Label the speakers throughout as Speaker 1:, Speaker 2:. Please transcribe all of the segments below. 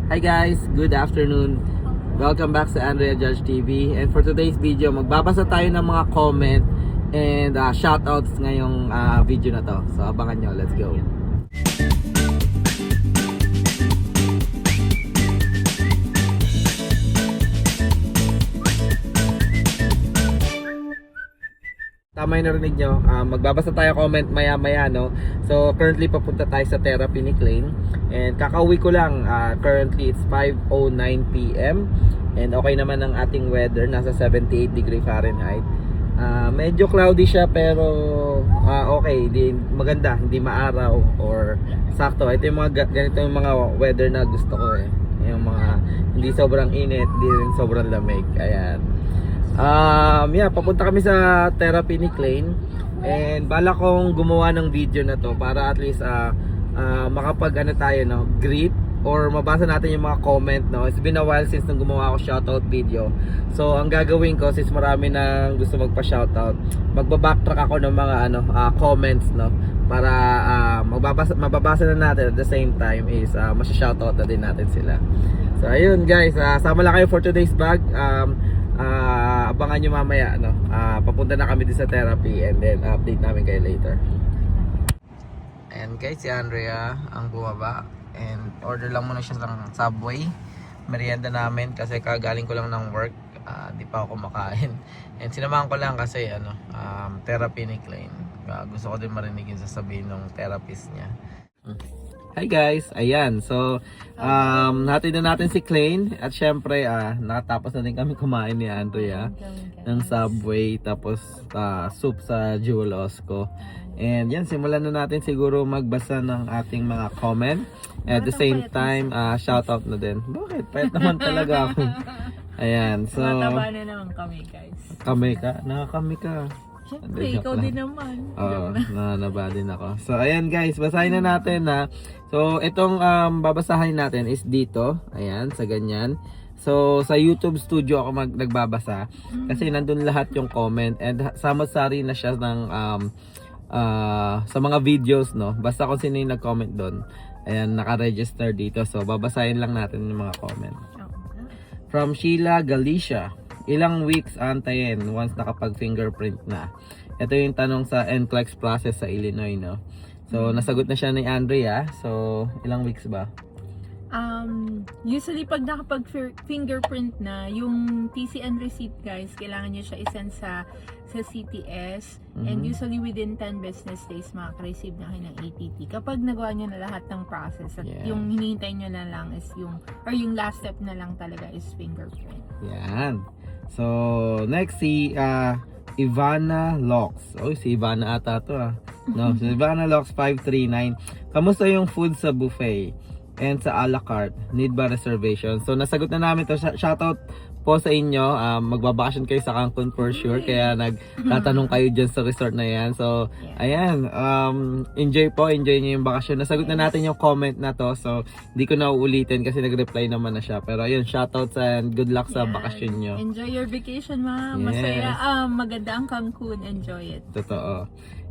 Speaker 1: Hi guys, good afternoon. Welcome back sa Andrea Judge TV. And for today's video, magbabasa tayo ng mga comment and shoutouts ngayong video na to. So abangan nyo, let's go. Tama yung narinig nyo, magbabasa tayo comment maya maya, no? So currently papunta tayo sa therapy ni Klein. And kakauwi ko lang, currently it's 5:09 PM. And okay naman ang ating weather, nasa 78 degree Fahrenheit. Medyo cloudy siya pero okay, maganda, hindi maaraw or sakto. Ito yung mga ganito yung mga weather na gusto ko eh. Yung mga hindi sobrang init, hindi rin sobrang lamig. Ayan. Papunta kami sa therapy ni Klein. And bala kong gumawa ng video na to para at least makapag tayo, no, greet or mabasa natin yung mga comment, no. It's been a while since nang gumawa ako shoutout video. So ang gagawin ko, since marami nang gusto magpa-shoutout, magba-backtrack ako ng mga comments, no, para mababasa na natin at the same time is masya-shoutout na din natin sila. So ayun guys, sama lang kayo for today's vlog. Abangan nyo mamaya, no? Papunta na kami din sa therapy and then update namin kayo later. And guys, si Andrea ang bumaba and order lang muna siya ng Subway merienda namin kasi kagaling ko lang ng work. Di pa ako kumakain and sinamahan ko lang kasi therapy ni Klein. Gusto ko din marinig yung sasabihin ng therapist niya. Hi guys, ayan, so hatid na natin si Klein at syempre nakatapos na din kami kumain ni Andrea ng Subway tapos soup sa Jewel Osco. And yan, simulan na natin siguro magbasa ng ating mga comment. At the same time, shoutout na din. Bakit? Payat naman talaga ako. Ayan, so
Speaker 2: mataba na naman kami guys.
Speaker 1: Kami ka? Nakakami ka.
Speaker 2: Siyempre, ikaw din naman.
Speaker 1: Oo, naba din ako. So ayan guys, basahin na natin na. So itong babasahin natin is dito. Ayan, sa ganyan. So sa YouTube studio ako nagbabasa kasi nandun lahat yung comment and samot-sari na siya ng sa mga videos, no. Basta kung sino yung nag-comment doon, ayan, naka-register dito. So babasahin lang natin yung mga comment. From Sheila Galicia, ilang weeks antayin once nakapag-fingerprint na? Ito yung tanong sa NCLEX process sa Illinois, no? So nasagot na siya ni Andrea. So ilang weeks ba?
Speaker 2: Usually pag nakapag-fingerprint na, yung TCN receipt guys, kailangan nyo siya isend sa CTS. And usually within 10 business days makaka-receive na kayo ng ATT. Kapag nagawa nyo na lahat ng process at yung hinihintay nyo na lang is yung last step na lang talaga is fingerprint.
Speaker 1: Yan. So next si Ivana Locks. Oh, si Ivana ata to No, si Ivana Locks 539. Kamusta yung food sa buffet? And sa a la carte, need ba reservation? So nasagot na namin to. Shoutout po sa inyo. Magbabakasyon kayo sa Cancun for sure. Kaya nagtatanong kayo dyan sa resort na yan. So ayan, enjoy nyo yung bakasyon. Nasagot na natin yung comment na to. So hindi ko na uulitin kasi nag-reply naman na siya. Pero ayun, shoutouts and good luck sa bakasyon nyo.
Speaker 2: Enjoy your vacation, ma'am.
Speaker 1: Yes.
Speaker 2: Masaya. Maganda ang Cancun. Enjoy it.
Speaker 1: Totoo.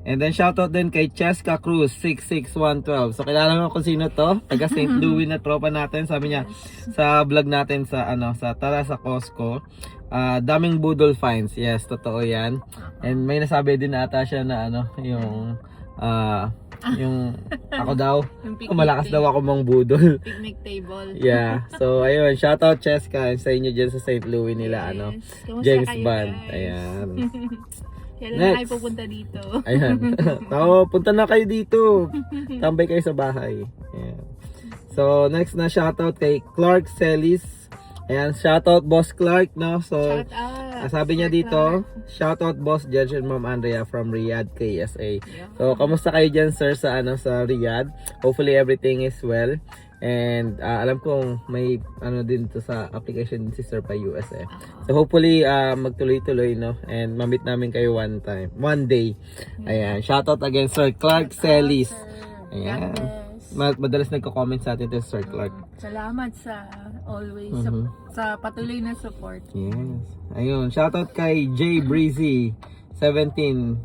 Speaker 1: And then shoutout din kay Cheska Cruz 66112. So kilala mo kung sino to? Taga St. Louis na tropa natin. Sabi niya sa vlog natin sa Tara sa Costco. Daming budol finds. Yes, totoo 'yan. And may nasabi din ata siya na yung ako daw, malakas daw ako mang budol.
Speaker 2: Picnic table.
Speaker 1: Yeah. So ayun, shoutout Cheska sa inyo diyan sa St. Louis nila James Bond. Ayan.
Speaker 2: Kailan na kayo pupunta dito?
Speaker 1: Ayan. Punta na kayo dito. Tambay kayo sa bahay. Ayan. So, next na shoutout kay Clark Celis. Ayan, shoutout Boss Clark, no? So, sabi niya dito, shoutout Boss Judge and Ma'am Andrea from Riyadh, KSA. So, kamusta kayo dyan, sir, sa Riyadh? Hopefully, everything is well. And alam kong may din to sa application din si Sir pa US eh. So hopefully magtuloy-tuloy, no, and ma-meet namin kayo one day. Ayan, shoutout again Sir Clark Celis. Ayan. Madalas nagko-comment sa atin to Sir Clark.
Speaker 2: Salamat sa always sa patuloy na support.
Speaker 1: Yes. Ayun, shoutout kay J Breezy 17_22.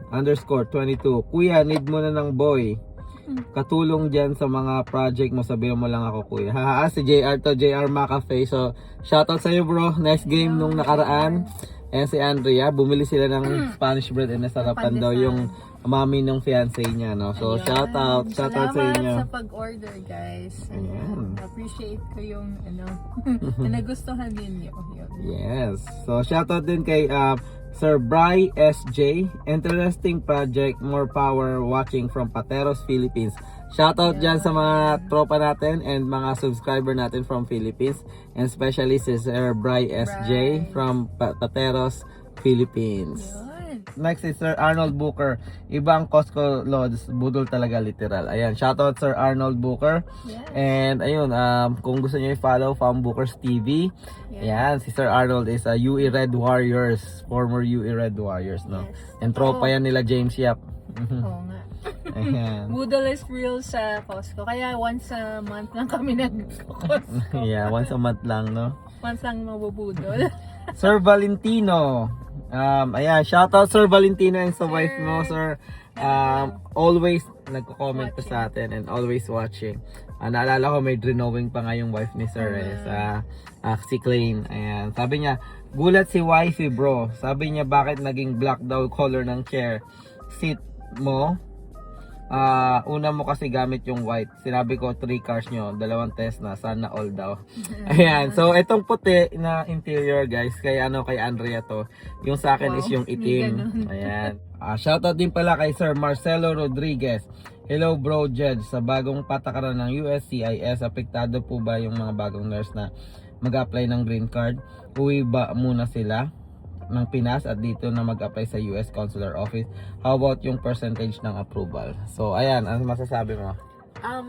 Speaker 1: Kuya, need mo na ng boy. katulong dyan sa mga project mo, sabihin mo lang ako kuya. Haha, si JR to, JR Macafe. So, shoutout sa iyo bro. Nice game nung nakaraan. Ayan si Andrea, bumili sila ng Spanish bread and nasarapan daw yung mami ng fiancé niya, no? So,
Speaker 2: Ayun.
Speaker 1: shoutout sa inyo.
Speaker 2: Salamat sa pag-order, guys.
Speaker 1: Ayan.
Speaker 2: Appreciate ko yung na nagustuhan ninyo. Yun.
Speaker 1: Yes. So, shoutout din kay Sir Bry SJ. Interesting project, more power watching from Pateros, Philippines. Shoutout dyan sa mga tropa natin and mga subscriber natin from Philippines. And especially si Sir Bry SJ from Pateros, Philippines.
Speaker 2: Yun.
Speaker 1: Next is Sir Arnold Booker. Ibang Costco Lods, budol talaga literal. Ayan, shoutout Sir Arnold Booker.
Speaker 2: Yes.
Speaker 1: And ayun, kung gusto niyo i-follow Farm Bookers TV, ayan, si Sir Arnold is a UE Red Warriors, former UE Red Warriors, no?
Speaker 2: Yes.
Speaker 1: And tropa yan nila James Yap.
Speaker 2: Oo nga.
Speaker 1: Ayan.
Speaker 2: Boodle is real sa Costco. Kaya once a month lang kami nag-Costco.
Speaker 1: Yeah, once a month lang, no?
Speaker 2: Once lang mabubudol.
Speaker 1: Sir Valentino. Ayan, shoutout Sir Valentino and sa wife mo, sir. Always nagko-comment pa sa atin and always watching. Naalala ko may drenowing pa nga yung wife ni sir sa si Klein. Ayan, sabi niya, gulat si wifey bro. Sabi niya bakit naging black daw color ng chair seat mo. Una mo kasi gamit yung white. Sinabi ko 3 cars nyo, 2 test na, sana all daw. Ayan, so itong puti na interior guys, kay Andrea to. Yung sa akin is yung itim. Ayan. Shoutout din pala kay Sir Marcelo Rodriguez. Hello bro Judge, sa bagong patakaran ng USCIS, apektado po ba yung mga bagong nurse na mag-apply ng green card? Uwi ba muna sila ng Pinas at dito na mag-apply sa US Consular Office? How about yung percentage ng approval? So, ayan, ano masasabi mo?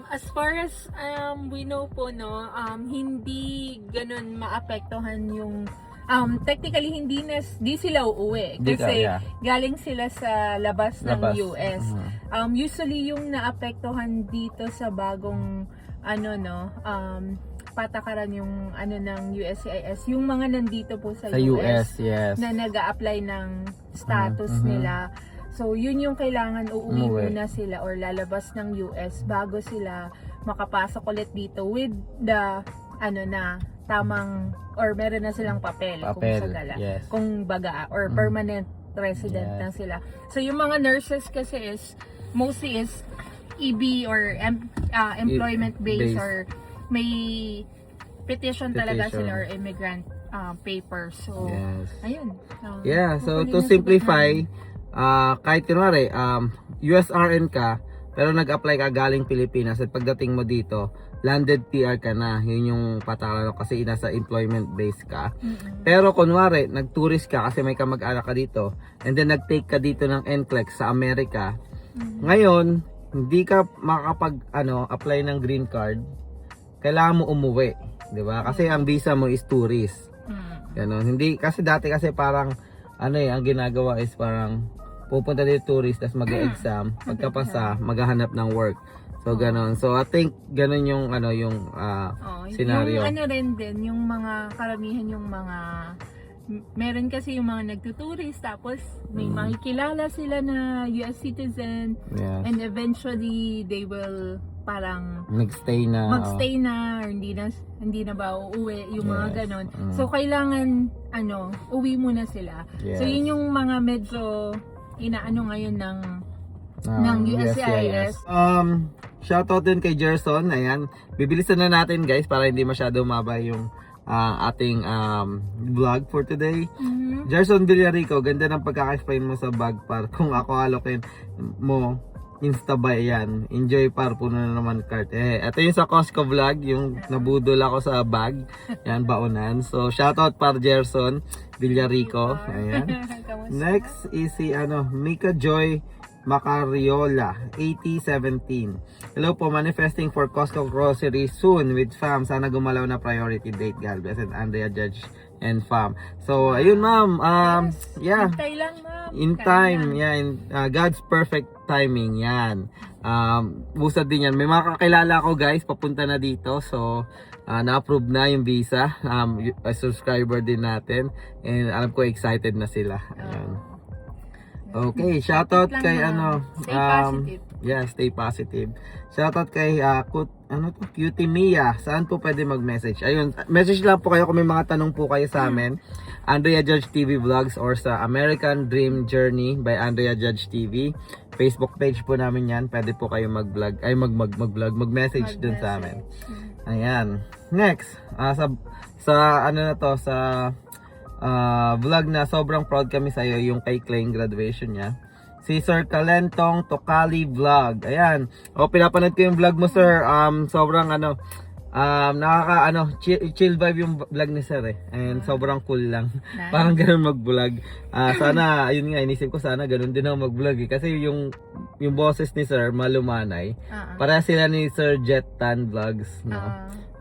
Speaker 2: As far as we know po, no, hindi ganun maapektuhan yung technically di sila uuwi kasi galing sila sa labas ng US. Usually yung naapektuhan dito sa bagong patakaran yung ng USCIS, yung mga nandito po sa US
Speaker 1: yes.
Speaker 2: na nag-a-apply ng status nila. So yun yung kailangan uuwi muna sila or lalabas ng US bago sila makapasok ulit dito with the tamang or meron na silang papel kung sagala. Kung baga or permanent resident na sila. So yung mga nurses kasi is mostly is EB or employment based or may petition talaga sila or immigrant papers. So, ayun.
Speaker 1: So to simplify, kahit kunwari, USRN ka, pero nag-apply ka galing Pilipinas at pagdating mo dito, landed PR ka na. Yun yung patakaran kasi nasa employment base ka. Pero kunwari, nag-tourist ka kasi may kamag-anak ka dito, and then nag-take ka dito ng NCLEX sa Amerika. Ngayon, hindi ka makakapag-apply ng green card, kailangan mo umuwi, 'di ba? Kasi ang visa mo is tourist. Ganon. Hindi kasi dati kasi parang ang ginagawa is parang pupunta dito tourist tapos mag-exam, pagkapasa maghahanap ng work. So ganon. So I think ganon yung scenario.
Speaker 2: Yung rin din yung mga karamihan yung mga meron kasi yung mga nagtuturist tapos may makikilala sila na US citizen and eventually they will parang magstay na or hindi na ba uuwi yung mga ganon. So kailangan uwi muna sila. So yun yung mga medyo inaano ngayon ng USCIS.
Speaker 1: Shoutout din kay Gerson. Ayan, bibilisan na natin guys para hindi masyado maba yung ating vlog for today. Gerson Villarico, ganda ng pagkaka-explain mo sa bag par. Kung ako alokin mo Instabuy yan. Enjoy par, puno na naman cart. Ito yung sa Costco vlog, yung nabudol ako sa bag. Yan, baonan. So, shoutout par Gerson Villarico. Ayan. Next is si Mika Joy Macariola, 8017. Hello po, manifesting for Costco grocery soon with fam. Sana gumalaw na priority date. God bless it, Andrea Judge and fam. So, ayun ma'am.
Speaker 2: Hintay lang ma'am.
Speaker 1: In time, God's perfect timing, yan. Busad din yan. May mga kakilala ko guys, papunta na dito. So, na-approve na yung visa. Subscriber din natin. And alam ko excited na sila. Ayan. Okay, shoutout kay
Speaker 2: Stay positive.
Speaker 1: Yeah, stay positive. Shoutout kay Cutie Mia. Saan po pwede mag-message? Ayun, message lang po kayo kung may mga tanong po kayo sa amin. Andrea Judge TV Vlogs or sa American Dream Journey by Andrea Judge TV. Facebook page po namin yan. Pwede po kayo mag-vlog, mag-message dun sa amin. Ayan. Next, sa vlog na sobrang proud kami sa iyo, yung kay Klein graduation niya. Si Sir Calentong Tokali Vlog. Ayan. Pinapanood ko yung vlog mo, sir. Sobrang chill vibe yung vlog ni sir eh. And sobrang cool lang.
Speaker 2: Nice.
Speaker 1: Parang ganun mag-vlog. Sana, ayun nga, inisip ko sana ganun din ako mag-vlog eh. Kasi yung boses ni sir, malumanay. Para sila ni Sir Jet Tan Vlogs. No?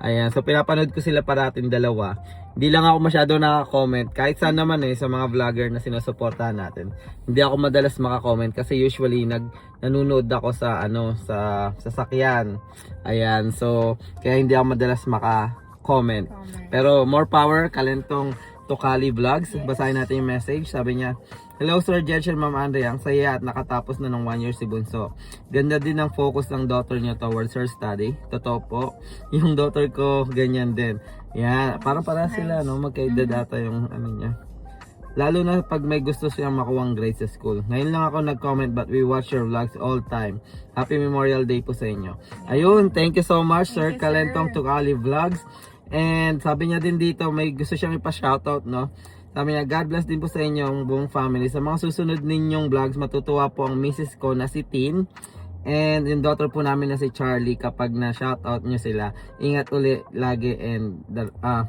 Speaker 1: Ayan, so pinapanood ko sila parating dalawa. Hindi lang ako masyado naka-comment. Kahit saan naman sa mga vlogger na sinusuportahan natin. Hindi ako madalas maka-comment kasi usually nanonood ako sa sasakyan. Ayan, so kaya hindi ako madalas maka-comment. Pero more power, Kalentong Tokali Vlogs. Basahin natin yung message. Sabi niya, "Hello Sir Judge and Ma'am Andrea, ang saya at nakatapos na ng 1 year si Bunso. Ganda din ang focus ng daughter niyo towards her study. Totoo po, yung daughter ko ganyan din. Yan, parang para sila, no? Magkaedad ata yung niya. Lalo na pag may gusto siyang makuwang grades sa school. Ngayon lang ako nag-comment but we watch your vlogs all time. Happy Memorial Day po sa inyo." Ayun, thank you so much Sir Kalentong Tokali Vlogs. And sabi niya din dito, may gusto siyang ipa-shoutout, no? Sabi niya, God bless din po sa inyo ang buong family. Sa mga susunod ninyong vlogs, matutuwa po ang misis ko na si Tin. And yung daughter po namin na si Charlie, kapag na-shoutout nyo sila, ingat uli lagi and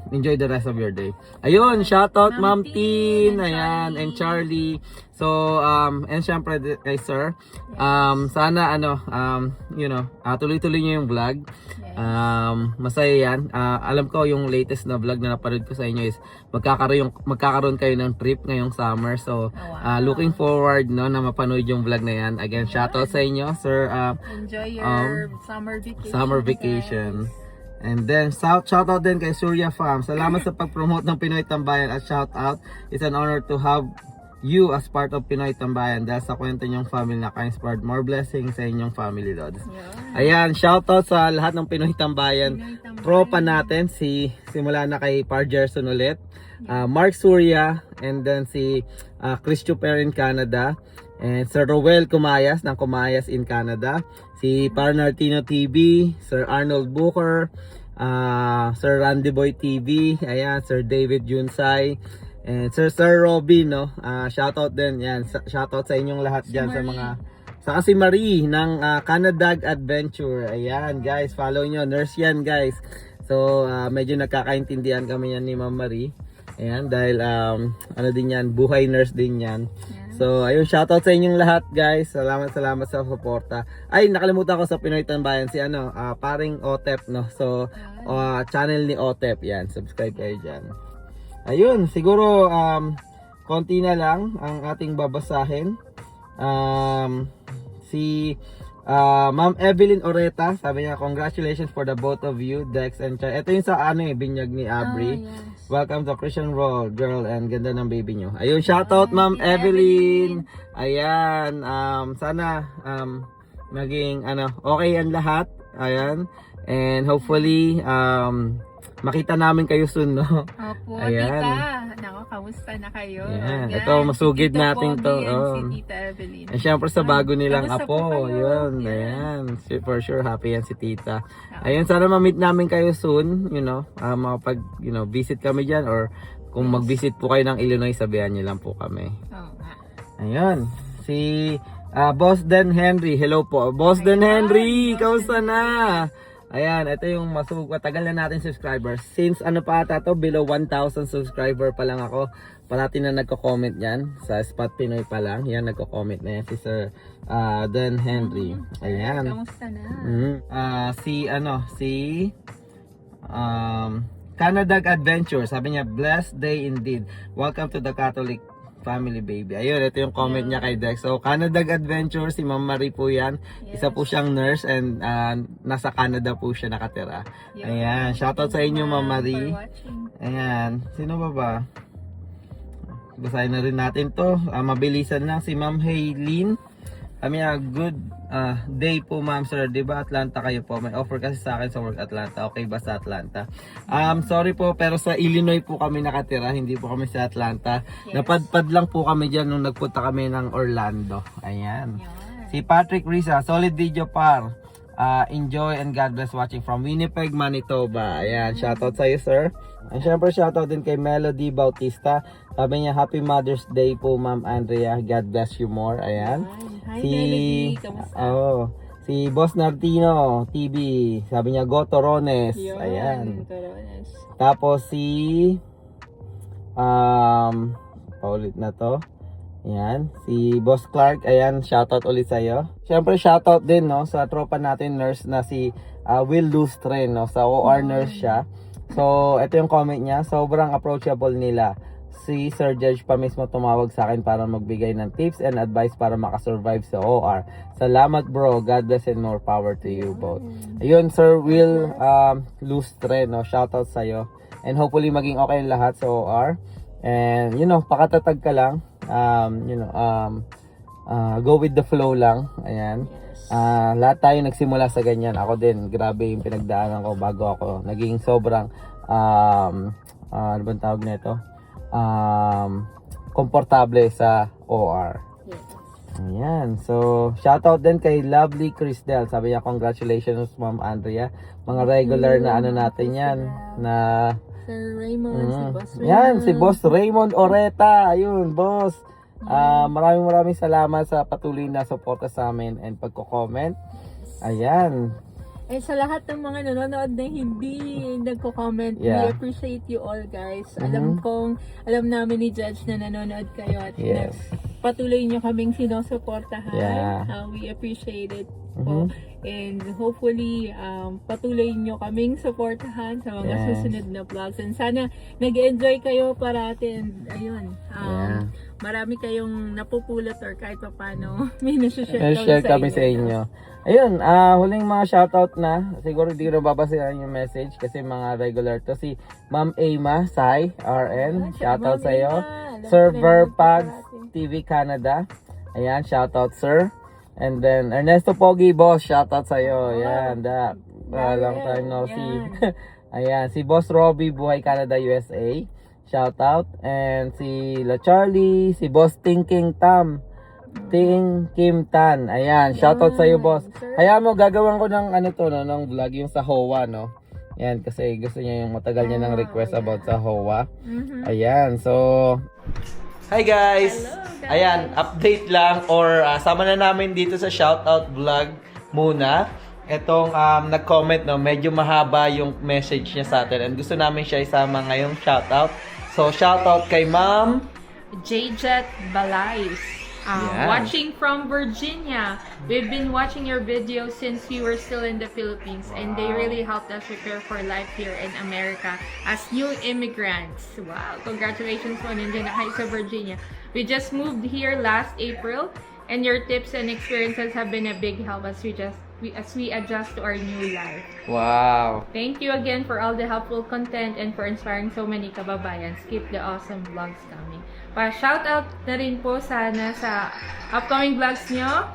Speaker 1: enjoy the rest of your day. Ayun, shoutout Ma'am Tin, ayan, and Charlie. So, and syempre kay Sir, sana tuloy-tuloy nyo yung vlog. Masaya yan. Alam ko yung latest na vlog na napanood ko sa inyo is magkakaroon kayo ng trip ngayong summer. So, looking forward na mapanood yung vlog na yan. Again, shoutout sa inyo, Sir.
Speaker 2: Enjoy your
Speaker 1: summer vacation. And then, shoutout din kay Surya Farm. Salamat sa pag-promote ng Pinoy Tambayan at shoutout. It's an honor to have you as part of Pinoy Tambayan dahil sa kwento niyong family na ka-inspired. More blessings sa inyong family, Lods. Ayan, shoutout sa lahat ng Pinoy Tambayan. Tropa natin, simula na kay Par Gerson ulit. Mark Surya, and then si Chris Chuper in Canada. And Sir Roel Kumayas ng Kumayas in Canada. Si Parnartino TV, Sir Arnold Booker, Sir Randy Boy TV, ayan, Sir David Junsay, and Sir Robby, no? Shoutout din, yan. Shoutout sa inyong lahat dyan sa mga... Saka si Marie ng Canadag Adventure. Ayan, guys, follow nyo. Nurse yan, guys. So, medyo nagkakaintindihan kami yan ni Ma'am Marie. Ayan, dahil din yan, buhay nurse din yan. So, ayun, shoutout sa inyong lahat, guys. Salamat sa suporta. Ay, nakalimutan ko sa Pinoy Tambayan si paring Otep, no? So, channel ni Otep, yan. Subscribe kayo dyan. Ayun, siguro konti na lang ang ating babasahin. Si Ma'am Evelyn Oreta, sabi niya, congratulations for the both of you, Dex and Chai. Ito yung sa binyag ni Abri. Welcome to Christian World, girl, and ganda ng baby nyo. Ayun, shoutout Ma'am Evelyn. Ayan, sana maging okay ang lahat. Ayan, and hopefully makita namin kayo soon, no?
Speaker 2: Opo,
Speaker 1: ayan.
Speaker 2: Tita. Nako, kamusta na kayo?
Speaker 1: Ayan. Ito, masugid
Speaker 2: Tito
Speaker 1: natin to.
Speaker 2: Si Tita Evelyn.
Speaker 1: And syempre sa bago nilang
Speaker 2: Kamusta
Speaker 1: apo,
Speaker 2: po kayo?
Speaker 1: yun, ayan. For sure, happy yan si Tita. Ayun, sana ma-meet namin kayo soon, makapag, visit kami dyan, or kung mag-visit po kayo ng Illinois, sabihan niyo lang po kami. Ayun, si Boss Dan Henry, hello po. Boss Dan Henry, kamusta na? Ayan, ito yung matagal na natin subscribers. Since below 1,000 subscriber pa lang ako. Parati na nagko-comment yan. Sa Spot Pinoy pa lang. Yan, nagko-comment na yan si Sir Dan Henry. Ayan.
Speaker 2: Kamusta na?
Speaker 1: Si Canadag Adventure. Sabi niya, blessed day indeed. Welcome to the Catholic family, baby. Ayun, ito yung comment niya kay Dex. So, Canadag Adventure, si Ma'am Marie po yan. Isa po siyang nurse and nasa Canada po siya nakatira. Ayan, shoutout sa inyo, Ma'am Marie. Ayan, sino ba? Basahin na rin natin to. Mabilisan lang, si Ma'am Haylene. Sabi niya, good day po ma'am sir, di ba Atlanta kayo po? May offer kasi sa akin sa work Atlanta. Okay ba sa Atlanta? Sorry po, pero sa Illinois po kami nakatira, hindi po kami sa Atlanta.
Speaker 2: Yes.
Speaker 1: Napadpad lang po kami dyan nung nagpunta kami ng Orlando. Ayan.
Speaker 2: Yan.
Speaker 1: Si Patrick Risa, solid video par. Enjoy and God bless watching from Winnipeg, Manitoba. Ayan, shoutout sa iyo sir. And syempre shoutout din kay Melody Bautista. Sabi niya, Happy Mother's Day po Ma'am Andrea. God bless you more. Ayan.
Speaker 2: Hi Melody, kamusta?
Speaker 1: Si Boss Nartino TV. Sabi niya, Go Torones.
Speaker 2: Yun,
Speaker 1: Ayan.
Speaker 2: Torones.
Speaker 1: Tapos si paulit na to. Ayan, si Boss Clark, ayan, shoutout ulit sa iyo. Syempre shoutout din no sa tropa natin nurse na si Will Lustre no, sa OR nurse siya. So, ito yung comment niya, sobrang approachable nila. Si Sir Judge pa mismo tumawag sa akin para magbigay ng tips and advice para makasurvive sa OR. Salamat bro, God bless and more power to you both. Ayun, Sir Will Lustre no, shoutout sa iyo. And hopefully maging okay ang lahat sa OR. And you know, pakatatag ka lang. Go with the flow lang. Ayan. Lahat tayo nagsimula sa ganyan. Ako din, grabe yung pinagdaanan ko bago ako naging sobrang ano bang tawag nito? Komportable sa OR.
Speaker 2: Yes.
Speaker 1: Ayan. So, shoutout din kay Lovely Crisdel. Sabi niya, congratulations Ma'am Andrea. Mga regular na ano natin yan. Na
Speaker 2: Sir Raymond, si Boss Raymond.
Speaker 1: yan, si Boss Raymond Oreta. Ayun, boss. Maraming salamat sa patuloy na suporta sa amin and pagko-comment. Ayan.
Speaker 2: Eh sa lahat ng mga nanonood na hindi nagko-comment,
Speaker 1: Yeah.
Speaker 2: we appreciate you all guys. Alam namin ni Judge na nanonood kayo at
Speaker 1: Yes.
Speaker 2: patuloy nyo kaming sinusuportahan.
Speaker 1: Yeah.
Speaker 2: We appreciate it po. And hopefully, patuloy nyo kaming suportahan sa mga
Speaker 1: Yes.
Speaker 2: susunod na vlogs. And sana nag-enjoy kayo parati. And ayun,
Speaker 1: Yeah.
Speaker 2: marami kayong napupulot or kahit pa paano may
Speaker 1: Share kami sa inyo. Ayun, huling mga shoutout na. Siguro di ko na babasahin yung message kasi mga regular to. Si Ma'am Ema Sai RN, shoutout sa iyo. Sir Verpags TV Canada. Ayan, shoutout sir. And then Ernesto Pogi Boss, shoutout sa iyo. Ayan, long time no see. Ayan, si Boss Robbie Buhay Canada USA. Shoutout. And si La Charlie, si Boss Thinking Tam. Ting Kim Tan. Ayan, shoutout sa iyo boss. Hayaan mo, gagawin ko ng ano to no, ng vlog yung sa HOA no. Ayan, kasi gusto niya yung matagal niya ng request about sa HOA. Ayan, so hi guys!
Speaker 2: Hello, guys.
Speaker 1: Ayan, update lang or sama na namin dito sa shoutout vlog muna. Etong nag-comment no, medyo mahaba yung message niya sa atin and gusto namin siya isama ngayong shoutout. So shoutout kay Ma'am
Speaker 3: J-Jet Balais.
Speaker 1: Yeah.
Speaker 3: Watching from Virginia. We've been watching your videos since we were still in the Philippines, and they really helped us prepare for life here in America as new immigrants. Wow, congratulations po, nandiyan na kayo sa Virginia. We just moved here last April, and your tips and experiences have been a big help as we adjust to our new life.
Speaker 1: Wow.
Speaker 3: Thank you again for all the helpful content and for inspiring so many kababayans. Keep the awesome vlogs coming. Pa-shoutout na rin po sana sa upcoming vlogs nyo,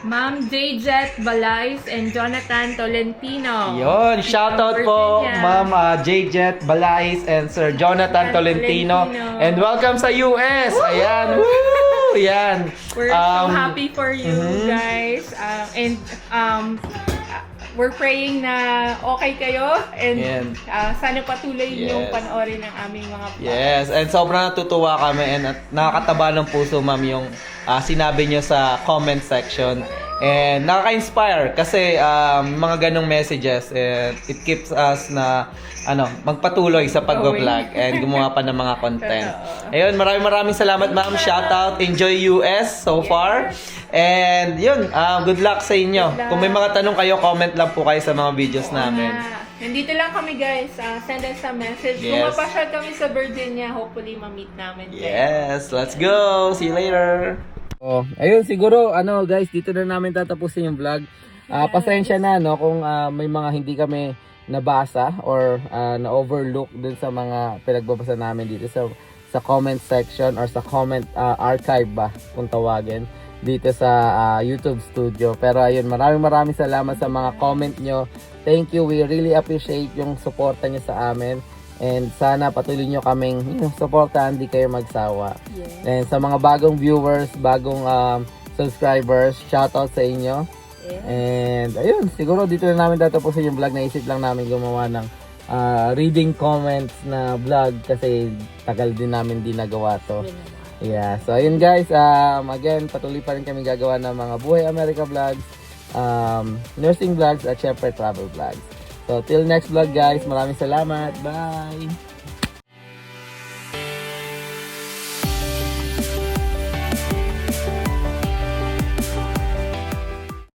Speaker 3: Ma'am J-Jet Balais and Jonathan Tolentino.
Speaker 1: Yon, shoutout po
Speaker 3: Virginia.
Speaker 1: Ma'am J-Jet Balais and Sir Jonathan Tolentino. And welcome sa US. Ayan. Woo! Yan.
Speaker 3: We're so happy for you guys. We're praying na okay kayo and sana patuloy niyong panoorin ang aming mga vlogs.
Speaker 1: Yes, and sobrang natutuwa kami and nakakataba ng puso ma'am yung sinabi nyo sa comment section. And nakaka-inspire kasi mga ganong messages and it keeps us na magpatuloy sa pag-vlog and gumawa pa ng mga content. Ayun, maraming salamat ma'am. Shoutout, enjoy US so far. And yun, good luck sa inyo. Kung may mga tanong kayo, comment lang po kayo sa mga videos namin.
Speaker 3: Nandito lang kami guys. Send us a message. Kung
Speaker 1: Yes.
Speaker 3: mapasyal kami sa Virginia, hopefully ma-meet namin kayo.
Speaker 1: Yes, let's go. See you later. Oh, ayun siguro guys, dito na namin tatapusin yung vlog. Pasensya na kung may mga hindi kami nabasa or na-overlook dun sa mga pinagbabasa namin dito sa comment section or sa comment archive ba kung tawagin. dito sa YouTube studio. Pero ayun, maraming salamat sa mga comment nyo. Thank you, we really appreciate yung suporta nyo sa amin. And sana patuloy nyo kaming suportahan, hindi kayo magsawa.
Speaker 2: Yes.
Speaker 1: And sa mga bagong viewers, bagong subscribers, shoutout sa inyo.
Speaker 2: Yes.
Speaker 1: And ayun, siguro dito na namin tatapusin yung vlog. Naisip lang namin gumawa ng reading comments na vlog kasi tagal din namin di nagawa to. Yeah, so ayun guys, again, patuloy pa rin kami gagawa ng mga Buhay America vlogs, nursing vlogs at syempre travel vlogs. So till next vlog guys, maraming salamat. Bye!